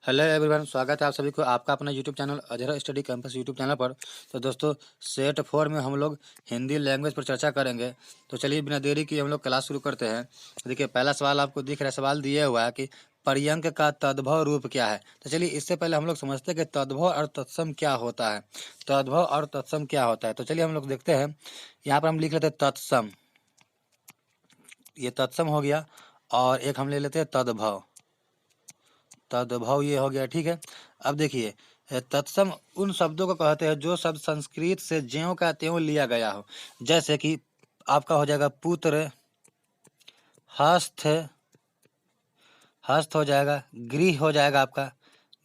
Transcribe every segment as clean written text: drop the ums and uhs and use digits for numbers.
Hello everyone, स्वागत है आप सभी को आपका अपना YouTube channel Azhar study campus YouTube channel पर। तो दोस्तों, सेट 4 में हम लोग हिंदी लैंग्वेज पर चर्चा करेंगे। तो चलिए बिना देरी किए हम लोग क्लास शुरू करते हैं। देखिए, पहला सवाल आपको दिख रहा है, सवाल दिया हुआ है कि पर्यंक का तद्भव रूप क्या है। तो चलिए इससे पहले हम लोग समझते हैं कि तद्भव और तत्सम क्या होता है। तद्भव और तत्सम क्या होता है, तो चलिए हम लोग देखते हैं। यहाँ पर हम लिख लेते हैं तत्सम, ये तत्सम हो गया। और एक हम ले लेते हैं तद्भव। तद्भव ये हो गया, ठीक है। अब देखिए, तत्सम उन शब्दों को कहते हैं जो शब्द संस्कृत से ज्यों का त्यों लिया गया हो। जैसे कि आपका हो जाएगा पुत्र, हस्त, हस्त हो जाएगा, गृह हो जाएगा आपका,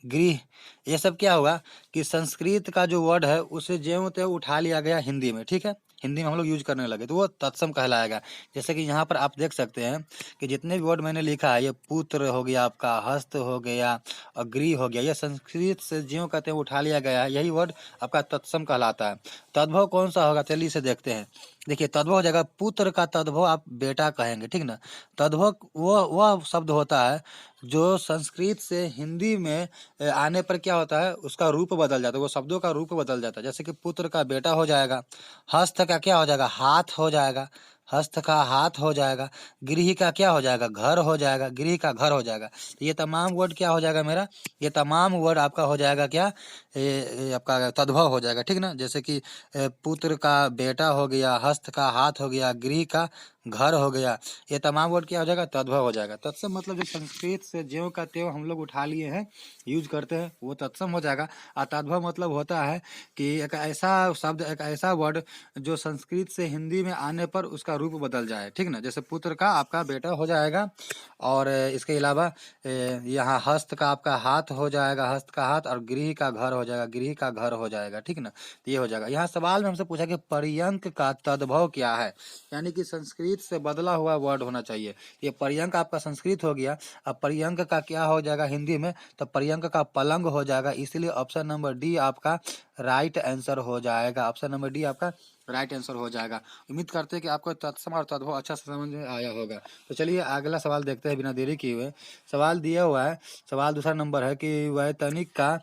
गृह। ये सब क्या हुआ कि संस्कृत का जो वर्ड है उसे ज्यों त्यों उठा लिया गया हिंदी में, ठीक है। हिंदी में हम लोग यूज करने लगे तो वो तत्सम कहलाएगा। जैसे कि यहाँ पर आप देख सकते हैं कि जितने भी वर्ड मैंने लिखा है, ये पुत्र हो गया आपका, हस्त हो गया और गृह हो गया, ये संस्कृत से ज्यों का त्यों उठा लिया गया है, यही वर्ड आपका तत्सम कहलाता है। तद्भव कौन सा होगा, चलिए इसे देखते हैं। देखिए, तद्भव हो जाएगा पुत्र का तद्भव आप बेटा कहेंगे, ठीक ना। तद्भव वह शब्द होता है जो संस्कृत से हिंदी में आने पर क्या होता है, उसका रूप बदल जाता है, वो शब्दों का रूप बदल जाता है। जैसे कि पुत्र का बेटा हो जाएगा, हस्त का क्या हो जाएगा, हाथ हो जाएगा, हस्त का हाथ हो जाएगा, गृह का क्या हो जाएगा, घर हो जाएगा, गृह का घर हो जाएगा। तो ये तमाम वर्ड क्या हो जाएगा मेरा, ये तमाम वर्ड आपका हो जाएगा क्या, आपका तद्भव हो जाएगा, ठीक ना। जैसे कि पुत्र का बेटा हो गया, हस्त का हाथ हो गया, गृह का घर हो गया, ये तमाम वर्ड क्या हो जाएगा, तद्भव हो जाएगा। तत्सम मतलब जो संस्कृत से ज्यों का त्यों हम लोग उठा लिए हैं, यूज करते हैं, वो तत्सम हो जाएगा। और तद्भव मतलब होता है कि एक ऐसा शब्द, एक ऐसा वर्ड जो संस्कृत से हिंदी में आने पर उसका रूप बदल जाए, ठीक ना। जैसे पुत्र का आपका बेटा हो जाएगा, और इसके अलावा यहाँ हस्त का आपका हाथ हो जाएगा, हस्त का हाथ, और गृह का घर हो जाएगा, गृह का घर हो जाएगा, ठीक ना। तो ये हो जाएगा। यहाँ सवाल में हमसे पूछा कि पर्यंक का तद्भव क्या है, यानी कि संस्कृत से बदला हुआ वर्ड होना चाहिए। ये पर्यंक आपका संस्कृत हो गया, अब पर्यंक का क्या हो जाएगा हिंदी में, तो पर्यंक का पलंग हो जाएगा। इसलिए ऑप्शन नंबर डी आपका राइट आंसर हो जाएगा। ऑप्शन नंबर डी आपका राइट आंसर हो जाएगा। उम्मीद करते हैं कि आपको तत्सम और तद्भव अच्छा से समझ में आया होगा। तो चलिए अगला सवाल देखते हैं बिना देरी किए हुए। सवाल दिया हुआ है, सवाल दूसरा नंबर है कि वैतनिक का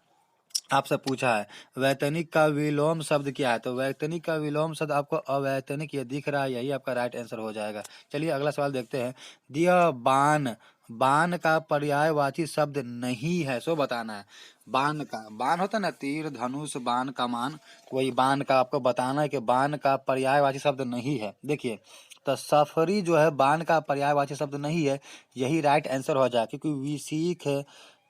आपसे पूछा है, वैतनिक का विलोम शब्द क्या है। तो वैतनिक का विलोम शब्द आपको अवैतनिक ये दिख रहा है, यही आपका राइट आंसर हो जाएगा। चलिए अगला सवाल देखते हैं। दिया बाण, बाण का पर्यायवाची शब्द नहीं है, सो बताना है। बाण का, बाण होता है ना, तीर धनुष बाण कमान, वही बाण का आपको बताना है कि बाण का पर्यायवाची शब्द नहीं है। देखिए, तो सफरी जो है बाण का पर्यायवाची शब्द नहीं है, यही राइट आंसर हो जाए, क्योंकि विसीख,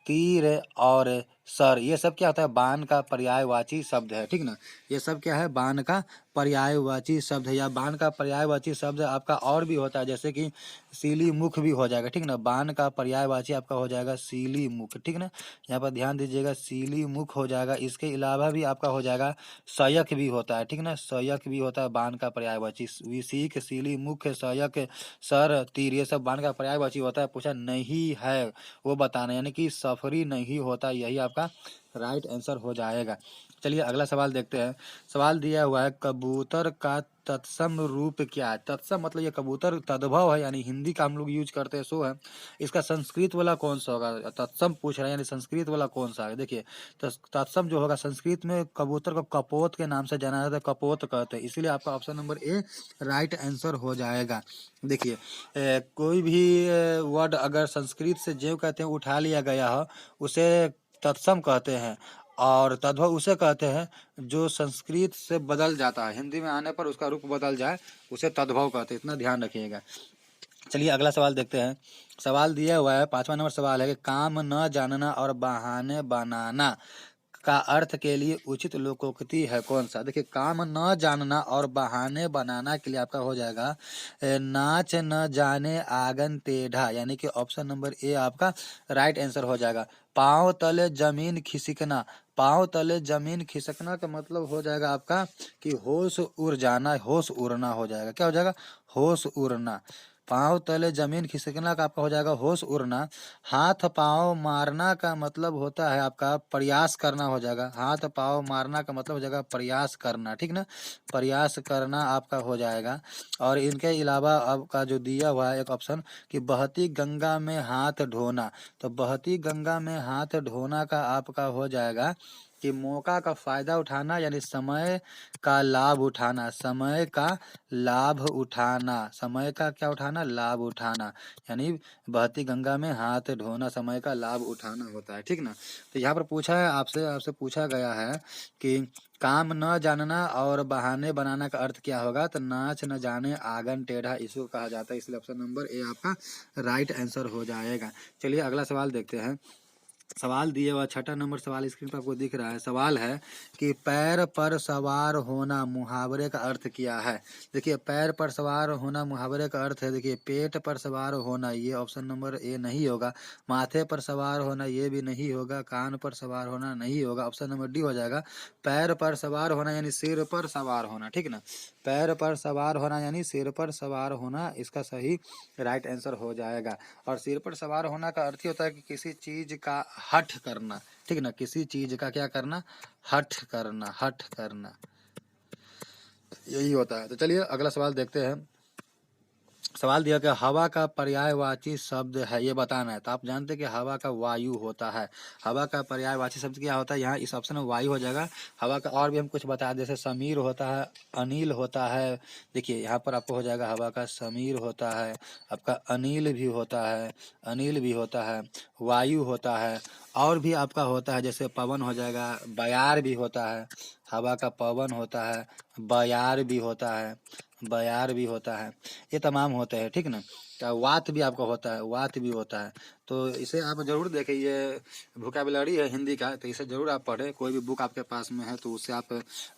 तीर और सर, ये सब क्या होता है, बाण का पर्यायवाची शब्द है, ठीक ना। ये सब क्या है, बाण का पर्यायवाची शब्द है। या बाण का पर्यायवाची शब्द आपका और भी होता है, जैसे कि सीली मुख भी हो जाएगा, ठीक ना। बाण का पर्यायवाची आपका हो जाएगा सीली मुख, ठीक ना। यहाँ पर ध्यान दीजिएगा, सीली मुख हो जाएगा। इसके अलावा भी आपका हो जाएगा सयक भी होता है, ठीक ना। सयक भी होता है बाण का पर्यायवाची। विसीख, सीली मुख, सयक, सर, तीर, ये सब बाण का पर्यायवाची होता है। पूछा नहीं है वो बताना, यानी कि सफरी नहीं होता, यही आपका राइट आंसर हो जाएगा। चलिए अगला सवाल देखते हैं। सवाल दिया हुआ है, कबूतर का तत्सम रूप क्या है। तत्सम मतलब ये कबूतर तद्भव है, यानी हिंदी का हम लोग यूज करते हैं, सो है। इसका संस्कृत वाला कौन सा होगा, तत्सम पूछ रहा है, यानी संस्कृत वाला कौन सा है। देखिए, तत्सम जो होगा, संस्कृत में कबूतर को कपोत के नाम से जाना जाता है, कपोत कहते हैं, इसलिए आपका option number A right answer हो जाएगा। देखिए, कोई भी वर्ड अगर संस्कृत से ज्यों कहते हैं उठा लिया गया हो, उसे तत्सम कहते हैं। और तद्भव उसे कहते हैं जो संस्कृत से बदल जाता है, हिंदी में आने पर उसका रूप बदल जाए, उसे तद्भव कहते हैं, इतना ध्यान रखिएगा। चलिए अगला सवाल देखते हैं। सवाल दिया हुआ है, 5वां नंबर सवाल है कि काम न जानना और बहाने बनाना का अर्थ के लिए उचित लोकोक्ति है कौन सा। देखिए, काम न जानना और बहाने बनाना के लिए आपका हो जाएगा नाच न जाने आंगन टेढ़ा, यानी कि ऑप्शन नंबर ए आपका राइट आंसर हो जाएगा। पाँव तले जमीन खिसकना, पाँव तले जमीन खिसकना का मतलब हो जाएगा आपका कि होश उड़ जाना, होश उड़ना हो जाएगा। क्या हो जाएगा, होश उड़ना। पाँव तले जमीन खिसकना का आपका हो जाएगा होश उड़ना। हाथ पाँव मारना का मतलब होता है आपका प्रयास करना हो जाएगा। हाथ पाँव मारना का मतलब हो जाएगा प्रयास करना, ठीक ना, प्रयास करना आपका हो जाएगा। और इनके अलावा आपका जो दिया हुआ है एक ऑप्शन कि बहती गंगा में हाथ धोना, तो बहती गंगा में हाथ धोना का आपका हो जाएगा कि मौका का फायदा उठाना, यानी समय का लाभ उठाना, समय का लाभ उठाना, समय का क्या उठाना, लाभ उठाना, यानी बहती गंगा में हाथ धोना समय का लाभ उठाना होता है, ठीक ना। तो यहाँ पर पूछा है आपसे आपसे पूछा गया है कि काम न जानना और बहाने बनाना का अर्थ क्या होगा, तो नाच न जाने आंगन टेढ़ा इसको कहा जाता है, इसलिए ऑप्शन नंबर ए आपका राइट आंसर हो जाएगा। चलिए अगला सवाल देखते हैं। सवाल दिए हुआ 6ठा नंबर सवाल स्क्रीन पर आपको दिख रहा है। सवाल है कि पैर पर सवार होना मुहावरे का अर्थ क्या है। देखिए पैर पर सवार होना मुहावरे का अर्थ है, देखिए पेट पर सवार होना, ये ऑप्शन नंबर ए नहीं होगा। माथे पर सवार होना ये भी नहीं होगा। कान पर सवार होना नहीं होगा, ऑप्शन नंबर डी हो जाएगा। पैर पर सवार होना यानी सिर पर सवार होना, ठीक ना, पैर पर सवार होना यानी सिर पर सवार होना इसका सही राइट आंसर हो जाएगा। और सिर पर सवार होना का अर्थ ही होता है कि किसी चीज का हठ करना, ठीक ना, किसी चीज का क्या करना, हठ करना, हठ करना, यही होता है। तो चलिए अगला सवाल देखते हैं। सवाल दिया कि हवा का पर्यायवाची शब्द है, ये बताना है। तो आप जानते हैं कि हवा का वायु होता है। हवा का पर्यायवाची शब्द क्या होता है, यहाँ इस ऑप्शन में वायु हो जाएगा। हवा का और भी हम कुछ बता दें, जैसे समीर होता है, अनिल होता है। देखिए यहाँ पर आपको हो जाएगा हवा का समीर होता है, आपका अनिल भी होता है, अनिल भी होता है, वायु होता है, और भी आपका होता है जैसे पवन हो जाएगा, बयार भी होता है, हवा का पवन होता है, बयार भी होता है, बयार भी होता है, ये तमाम होते हैं, ठीक ना। तो वात भी आपका होता है, वात भी होता है। तो इसे आप जरूर देखें, ये वोकैबुलरी है हिंदी का, तो इसे जरूर आप पढ़ें। कोई भी बुक आपके पास में है तो उससे आप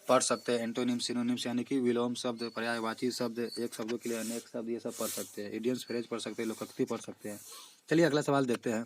पढ़ सकते हैं। एंटोनिम सिनोनिम्स यानी कि विलोम शब्द, पर्यायवाची शब्द, एक शब्दों के लिए अनेक शब्द, ये सब पढ़ सकते हैं। इडियम्स फ्रेज पढ़ सकते हैं, लोकोक्ति पढ़ सकते हैं। चलिए अगला सवाल देखते हैं।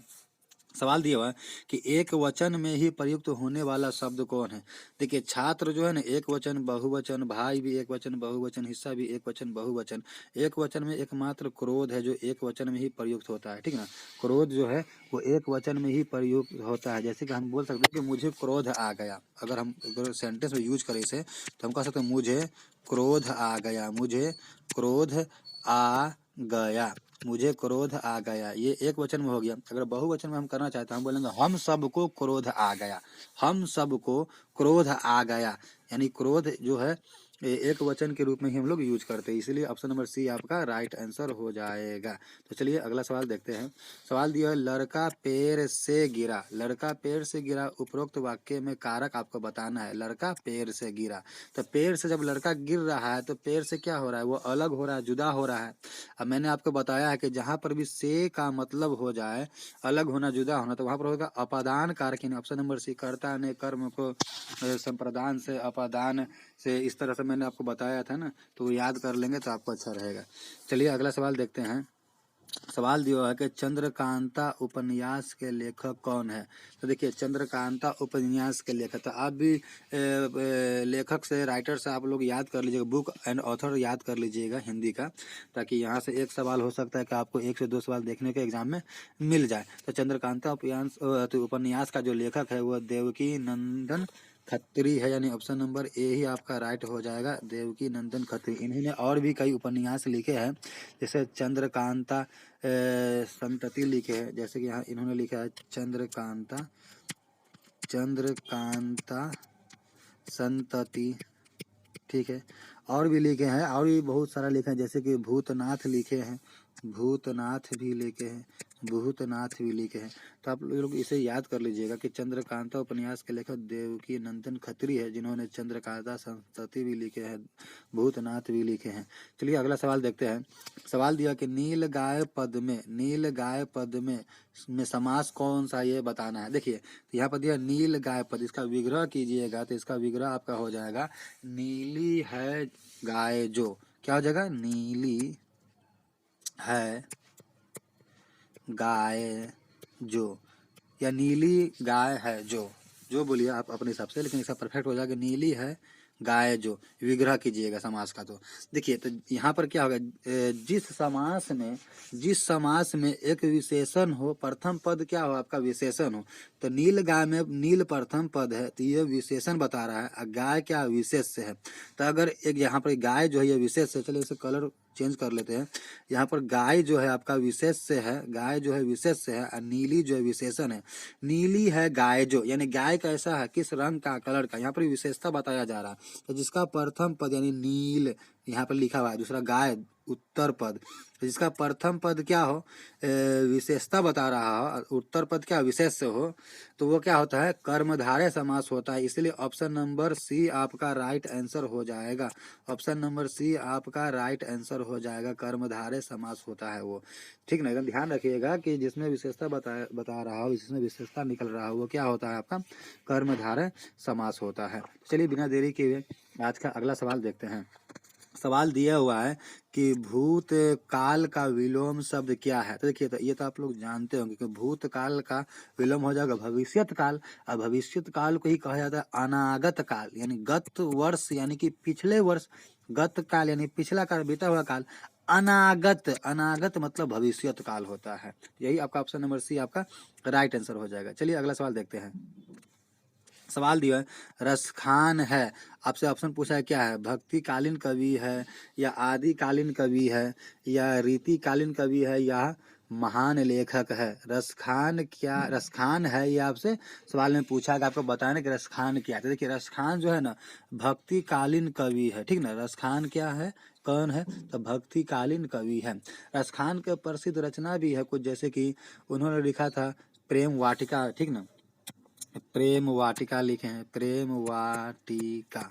सवाल दिया हुआ है कि एक वचन में ही प्रयुक्त होने वाला शब्द कौन है। देखिए छात्र जो है ना, एक वचन बहुवचन, भाई भी एक वचन बहुवचन, हिस्सा भी एक वचन बहुवचन। एक वचन में एकमात्र क्रोध है जो एक वचन में ही प्रयुक्त होता है, ठीक ना। क्रोध जो है वो एक वचन में ही प्रयुक्त होता है। जैसे कि हम बोल सकते हैं कि मुझे क्रोध आ गया, अगर हम अगर सेंटेंस में यूज करें इसे तो हम कह सकते हैं मुझे क्रोध आ गया, मुझे क्रोध आ गया, मुझे क्रोध आ गया, ये एक वचन में हो गया। अगर बहुवचन में हम करना चाहते हैं हम बोलेंगे हम सबको क्रोध आ गया, हम सबको क्रोध आ गया, यानी क्रोध जो है एक वचन के रूप में ही हम लोग यूज करते हैं, इसलिए ऑप्शन नंबर सी आपका राइट आंसर हो जाएगा। तो चलिए अगला सवाल देखते हैं। सवाल दिया है लड़का पेड़ से गिरा, लड़का पेड़ से गिरा, उपरोक्त वाक्य में कारक आपको बताना है। लड़का पेड़ से गिरा, तो पेड़ से जब लड़का गिर रहा है तो पेड़ से क्या हो रहा है, वो अलग हो रहा है, जुदा हो रहा है। अब मैंने आपको बताया है कि जहाँ पर भी से का मतलब हो जाए अलग होना, जुदा होना, तो वहाँ पर होगा अपादान कारक, ऑप्शन नंबर सी। कर्ता ने कर्म को संप्रदान से, अपादान से, इस तरह से मैंने आपको बताया था ना, तो याद कर लेंगे तो आपको अच्छा रहेगा। चलिए अगला सवाल देखते हैं। सवाल दिया है कि चंद्रकांता उपन्यास के लेखक कौन है। तो देखिए चंद्रकांता उपन्यास के लेखक, तो आप भी लेखक से, राइटर से आप लोग याद कर लीजिएगा, बुक एंड ऑथर याद कर लीजिएगा हिंदी का, ताकि यहाँ से एक सवाल हो सकता है कि आपको 1 से 2 सवाल देखने के एग्जाम में मिल जाए। तो चंद्रकांता उपन्यास का जो लेखक है वो देवकी नंदन खत्री है, यानी ऑप्शन नंबर ए ही आपका राइट हो जाएगा, देवकी नंदन खत्री। इन्होंने और भी कई उपन्यास लिखे हैं, जैसे चंद्रकांता संतति लिखे हैं, जैसे कि यहाँ इन्होंने लिखा है चंद्रकांता, चंद्रकांता संतति, ठीक है। और भी लिखे हैं, और भी बहुत सारा लिखे हैं, जैसे कि भूतनाथ लिखे हैं, भूतनाथ भी लिखे हैं, भूतनाथ भी लिखे हैं। तो आप लोग इसे याद कर लीजिएगा कि चंद्रकांता उपन्यास के लेखक देवकी नंदन खत्री है, जिन्होंने चंद्रकांता संतति भी लिखे हैं, भूतनाथ भी लिखे हैं। चलिए अगला सवाल देखते हैं। सवाल दिया कि नील गाय पद में, नील गाय पद में समास कौन सा, ये बताना है। देखिए तो यहाँ पर दिया नील गाय पद, इसका विग्रह कीजिएगा तो इसका विग्रह आपका हो जाएगा नीली है गाय जो, क्या हो जाएगा, नीली है गाय जो, या नीली गाय है जो, जो बोलिए आप अपने हिसाब से, लेकिन इसका परफेक्ट हो जाएगा नीली है गाय जो, विग्रह कीजिएगा समास का। तो देखिए, तो यहाँ पर क्या होगा, जिस समास में एक विशेषण हो, प्रथम पद क्या हो आपका, विशेषण हो। तो नील गाय में नील प्रथम पद है, तो ये विशेषण बता रहा है, और गाय क्या विशेष है। तो अगर एक यहाँ पर गाय जो है ये विशेष है, चलिए इसे कलर चेंज कर लेते हैं। यहाँ पर गाय जो है आपका विशेष से है, गाय जो है विशेष से है, और नीली जो है विशेषण है। नीली है गाय जो, यानी गाय कैसा है, किस रंग का, कलर का, यहाँ पर विशेषता बताया जा रहा है। तो जिसका प्रथम पद यानी नील यहाँ पर लिखा हुआ है, दूसरा गाय उत्तर पद, तो जिसका प्रथम पद क्या हो, विशेषता बता रहा हो, उत्तर पद क्या विशेष से हो, तो वो क्या होता है, कर्मधारय समास होता है। इसलिए ऑप्शन नंबर सी आपका राइट आंसर हो जाएगा। ऑप्शन नंबर सी आपका राइट आंसर हो जाएगा, कर्मधारय समास होता है वो। ठीक ना, एकदम ध्यान रखिएगा कि जिसमें विशेषता बता रहा हो, जिसमें विशेषता निकल रहा हो, वो क्या होता है आपका कर्मधारय समास होता है। चलिए बिना देरी किए आज का अगला सवाल देखते हैं। सवाल दिया हुआ है कि भूत काल का विलोम शब्द क्या है। तो देखिए, तो ये तो आप लोग जानते होंगे कि भूत काल का विलोम हो जाएगा भविष्यत काल, और भविष्यत काल को ही कहा जाता है अनागत काल, यानी गत वर्ष यानी कि पिछले वर्ष, गत काल यानी पिछला काल, बीता हुआ काल, अनागत, अनागत मतलब भविष्यत काल होता है। यही आपका ऑप्शन नंबर सी आपका राइट आंसर हो जाएगा। चलिए अगला सवाल देखते हैं। सवाल दिया है, रसखान है, आपसे ऑप्शन पूछा है क्या है, भक्तिकालीन कवि है, या आदिकालीन कवि है, या रीतिकालीन कवि है, या महान लेखक है। रसखान क्या, रसखान है, ये आपसे सवाल में पूछा है, आपको बताने कि रसखान क्या है। तो देखिए, रसखान जो है ना भक्तिकालीन कवि है, ठीक ना। रसखान क्या है, कौन है, तो भक्तिकालीन कवि है। रसखान के प्रसिद्ध रचना भी है कुछ, जैसे कि उन्होंने लिखा था प्रेम वाटिका, ठीक ना, प्रेम वाटिका लिखे हैं, प्रेम वाटिका,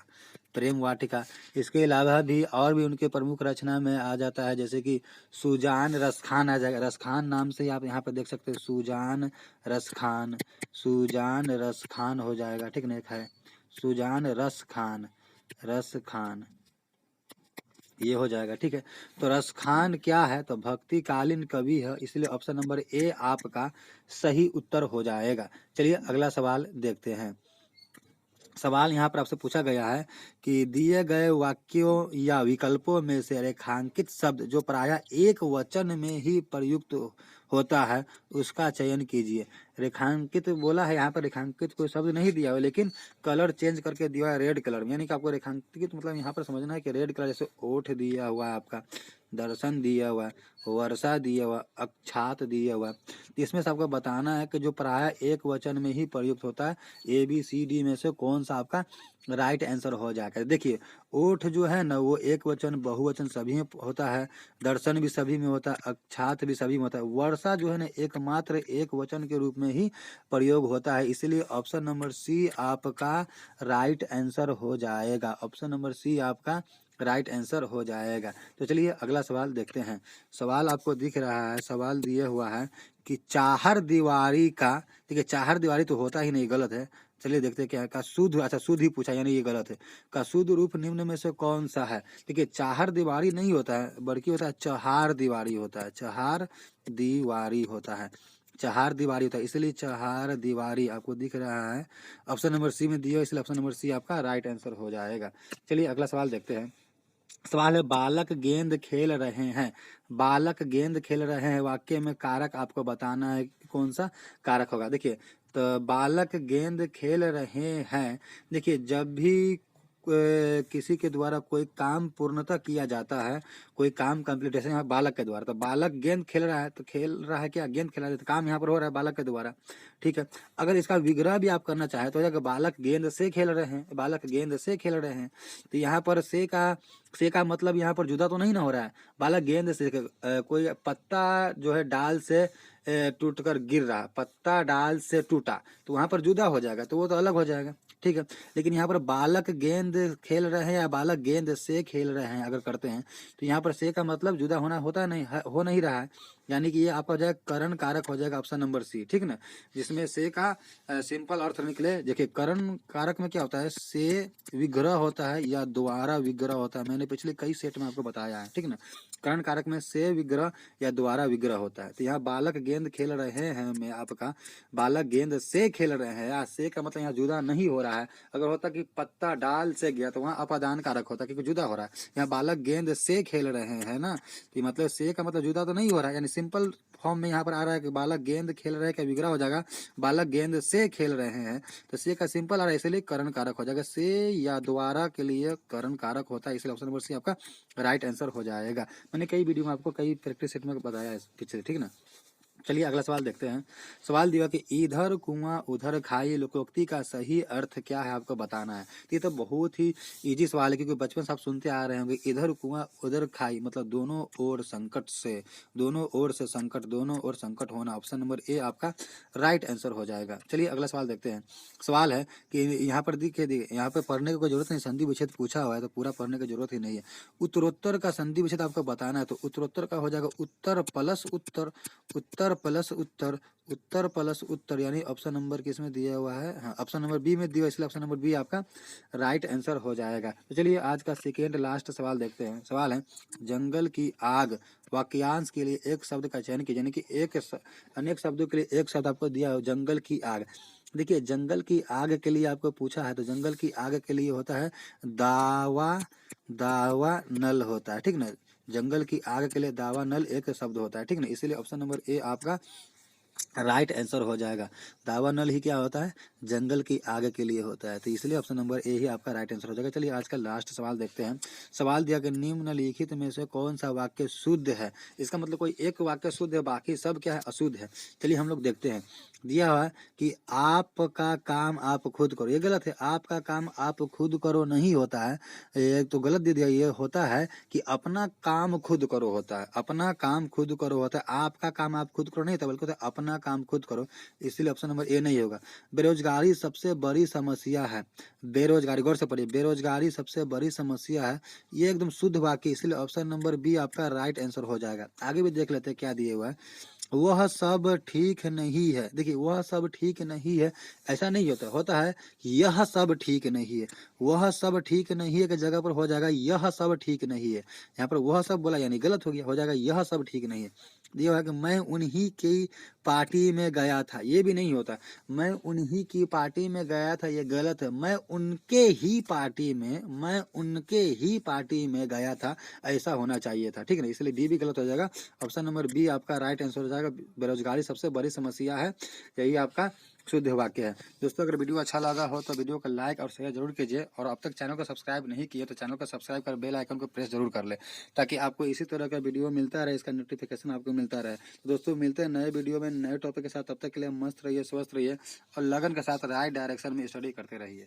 प्रेम वाटिका। इसके अलावा भी और भी उनके प्रमुख रचना में आ जाता है, जैसे कि सुजान रसखान आ जाएगा, रसखान नाम से आप यहाँ पर देख सकते हैं, सुजान रसखान, सुजान रसखान हो जाएगा, ठीक नहीं है, सुजान रसखान, रसखान ये हो जाएगा, ठीक है। तो रसखान क्या है, तो भक्तिकालीन कवि है, इसलिए ऑप्शन नंबर ए आपका सही उत्तर हो जाएगा। चलिए अगला सवाल देखते हैं। सवाल यहाँ पर आपसे पूछा गया है कि दिए गए वाक्यों या विकल्पों में से रेखांकित शब्द जो प्रायः एक वचन में ही प्रयुक्त होता है उसका चयन कीजिए। रेखांकित बोला है, यहाँ पर रेखांकित कोई शब्द नहीं दिया हुआ, लेकिन कलर चेंज करके दिया है रेड कलर में, यानी कि आपको रेखांकित मतलब यहाँ पर समझना है कि रेड कलर, जैसे ओठ दिया हुआ है आपका, दर्शन दिया हुआ, वर्षा दिया हुआ, अक्षात दिया हुआ, इसमें से आपको बताना है कि जो प्रायः एक वचन में ही प्रयुक्त होता है, ए बी सी डी में से कौन सा आपका राइट आंसर हो जाएगा। देखिए, ओठ जो है ना वो एक वचन बहुवचन सभी में होता है, दर्शन भी सभी में होता है, अक्षात भी सभी में होता है, वर्षा जो है ना एकमात्र एक वचन के रूप में ही प्रयोग होता है, इसलिए ऑप्शन नंबर सी आपका राइट आंसर हो जाएगा। ऑप्शन नंबर सी आपका राइट आंसर हो जाएगा। तो चलिए अगला सवाल देखते हैं। सवाल आपको दिख रहा है, सवाल दिया हुआ है कि चाहर दीवारी का, ठीक है, चाहर दीवारी तो होता ही नहीं, गलत है। चलिए देखते हैं क्या है, का शुद्ध, अच्छा शुद्ध ही पूछा, यानी ये गलत है। का शुद्ध रूप निम्न में से कौन सा है। देखिए, चाहर दीवारी नहीं होता है, बल्कि होता है चहार दीवारी होता है, चहार दीवारी होता है, चहार दीवारी होता है, इसलिए चहार दीवारी आपको दिख रहा है, ऑप्शन नंबर सी में दिया, इसलिए ऑप्शन नंबर सी आपका राइट आंसर हो जाएगा। चलिए अगला सवाल देखते हैं। सवाल है, बालक गेंद खेल रहे हैं, बालक गेंद खेल रहे हैं, वाक्य में कारक आपको बताना है कि कौन सा कारक होगा। देखिए, तो बालक गेंद खेल रहे हैं, देखिए जब भी किसी के द्वारा कोई काम पूर्णतः किया जाता है, कोई काम कंप्लीटेशन है बालक के द्वारा, तो बालक गेंद खेल रहा है, तो खेल रहा है क्या, गेंद खेल रहा है, तो काम यहाँ पर हो रहा है बालक के द्वारा, ठीक है। अगर इसका विग्रह भी आप करना चाहें तो अगर बालक गेंद से खेल रहे हैं, बालक गेंद से खेल रहे हैं, तो यहाँ पर से का मतलब यहाँ पर जुदा तो नहीं ना हो रहा है, बालक गेंद से कोई पत्ता जो है डाल से टूट कर गिर रहा, पत्ता डाल से टूटा, तो वहां पर जुदा हो जाएगा, तो वो तो अलग हो जाएगा, ठीक है। लेकिन यहाँ पर बालक गेंद खेल रहे हैं या बालक गेंद से खेल रहे हैं अगर करते हैं, तो यहाँ पर से का मतलब जुदा होना होता नहीं, हो नहीं रहा है, यानी कि ये आपका हो जाएगा करण कारक हो जाएगा ऑप्शन नंबर सी, ठीक ना। जिसमें से का सिंपल अर्थ निकले। देखिए करण कारक में क्या होता है, से विग्रह होता है या द्वारा विग्रह होता है। मैंने पिछले कई सेट में आपको बताया है, ठीक ना। करण कारक में से विग्रह या द्वारा विग्रह होता है। तो यहाँ बालक गेंद खेल रहे हैं में आपका बालक गेंद से खेल रहे हैं, या से का मतलब यहाँ जुदा नहीं हो रहा है। अगर होता कि पत्ता डाल से गया तो वहाँ अपादान कारक होता, क्योंकि जुदा हो रहा है। यहाँ बालक गेंद से खेल रहे हैं ना, तो मतलब से का मतलब जुदा तो नहीं हो रहा है, यानी सिंपल फॉर्म में यहाँ पर आ रहा है कि बालक गेंद खेल रहे हैं, क्या विग्रह हो जाएगा, बालक गेंद से खेल रहे हैं। तो से का सिंपल आ रहा है, इसलिए करण कारक हो जाएगा। से या द्वारा के लिए करण कारक होता है, इसलिए ऑप्शन नंबर सी आपका राइट आंसर हो जाएगा। मैंने कई वीडियो में आपको कई प्रैक्टिस सेट में बताया है पीछे, ठीक ना। चलिए अगला सवाल देखते हैं। सवाल दिया कि इधर कुआं उधर खाई लोकोक्ति का सही अर्थ क्या है, आपको बताना है। तो ये तो बहुत ही इजी सवाल है, क्योंकि बचपन से आप सुनते आ रहे होंगे, इधर कुआं उधर खाई मतलब दोनों ओर संकट से, दोनों ओर से संकट, दोनों ओर संकट होना। ऑप्शन नंबर ए आपका राइट आंसर हो जाएगा। चलिए अगला सवाल देखते हैं। सवाल है कि यहाँ पर देखिए, यहाँ पर पढ़ने की कोई जरूरत नहीं, संधि विच्छेद पूछा हुआ है तो पूरा पढ़ने की जरूरत ही नहीं है। उत्तरोत्तर का संधि विच्छेद आपको बताना है, तो उत्तरोत्तर का हो जाएगा उत्तर प्लस उत्तर, उत्तर प्लस उत्तर, उत्तर प्लस उत्तर, यानी ऑप्शन नंबर किसमें दिया हुआ है, हाँ ऑप्शन नंबर बी में दिया, इसलिए ऑप्शन नंबर बी आपका राइट आंसर हो जाएगा। तो चलिए आज का सेकेंड लास्ट सवाल देखते हैं। सवाल है जंगल की आग वाक्यांश के लिए एक शब्द का चयन कीजिए, यानी कि अनेक शब्दों के लिए एक शब्द आपको दिया हो, जंगल की आग। देखिए जंगल की आग के लिए आपको पूछा है, तो जंगल की आग के लिए होता है दावा, दावा नल होता है, ठीक ना। जंगल की आग के लिए दावा नल एक शब्द होता है, ठीक ना। इसीलिए ऑप्शन नंबर ए आपका राइट आंसर हो जाएगा। दावा नल ही क्या होता है, जंगल की आग के लिए होता है, तो इसलिए ऑप्शन नंबर ए ही आपका राइट आंसर हो जाएगा। चलिए आज का लास्ट सवाल देखते हैं। सवाल दिया कि निम्नलिखित में से कौन सा वाक्य शुद्ध है। इसका मतलब कोई एक वाक्य शुद्ध है, बाकी सब क्या है, अशुद्ध है। चलिए हम लोग देखते हैं। दिया हुआ है कि आपका काम आप खुद करो, ये गलत है। आपका काम आप खुद करो नहीं होता है, ये तो गलत दे दिया। ये होता है कि अपना काम खुद करो होता है, अपना काम खुद करो होता है। आपका काम आप खुद करो नहीं होता, बल्कि होता है अपना काम खुद करो, इसलिए ऑप्शन नंबर ए नहीं होगा। बेरोजगारी सबसे बड़ी समस्या है, बेरोजगारी, गौर से पढ़िए, बेरोजगारी सबसे बड़ी समस्या है, ये एकदम शुद्ध वाक्य, इसलिए ऑप्शन नंबर बी आपका राइट आंसर हो जाएगा। आगे भी देख लेते हैं क्या दिए हुआ है। वह सब ठीक नहीं है, देखिए वह सब ठीक नहीं है, ऐसा नहीं होता, होता है यह सब ठीक नहीं है। वह सब ठीक नहीं है की जगह पर हो जाएगा यह सब ठीक नहीं है। यहाँ पर वह सब बोला यानी गलत हो गया, हो जाएगा यह सब ठीक नहीं है। ये है कि मैं उन्हीं की पार्टी में गया था, ये भी नहीं होता। मैं उन्हीं की पार्टी में गया था, ये गलत है। मैं उनके ही पार्टी में, मैं उनके ही पार्टी में गया था, ऐसा होना चाहिए था, ठीक है ना। इसलिए डी भी गलत हो जाएगा। ऑप्शन नंबर बी आपका राइट आंसर हो जाएगा। बेरोजगारी सबसे बड़ी समस्या है, यही आपका शुद्ध वाक्य है। दोस्तों अगर वीडियो अच्छा लगा हो तो वीडियो को लाइक और शेयर जरूर कीजिए, और अब तक चैनल को सब्सक्राइब नहीं किए तो चैनल को सब्सक्राइब कर बेल आइकन को प्रेस जरूर कर ले, ताकि आपको इसी तरह का वीडियो मिलता रहे, इसका नोटिफिकेशन आपको मिलता रहे। तो दोस्तों मिलते हैं नए वीडियो में नए टॉपिक के साथ, तब तक के लिए मस्त रहिए, स्वस्थ रहिए और लगन के साथ राइट डायरेक्शन में स्टडी करते रहिए।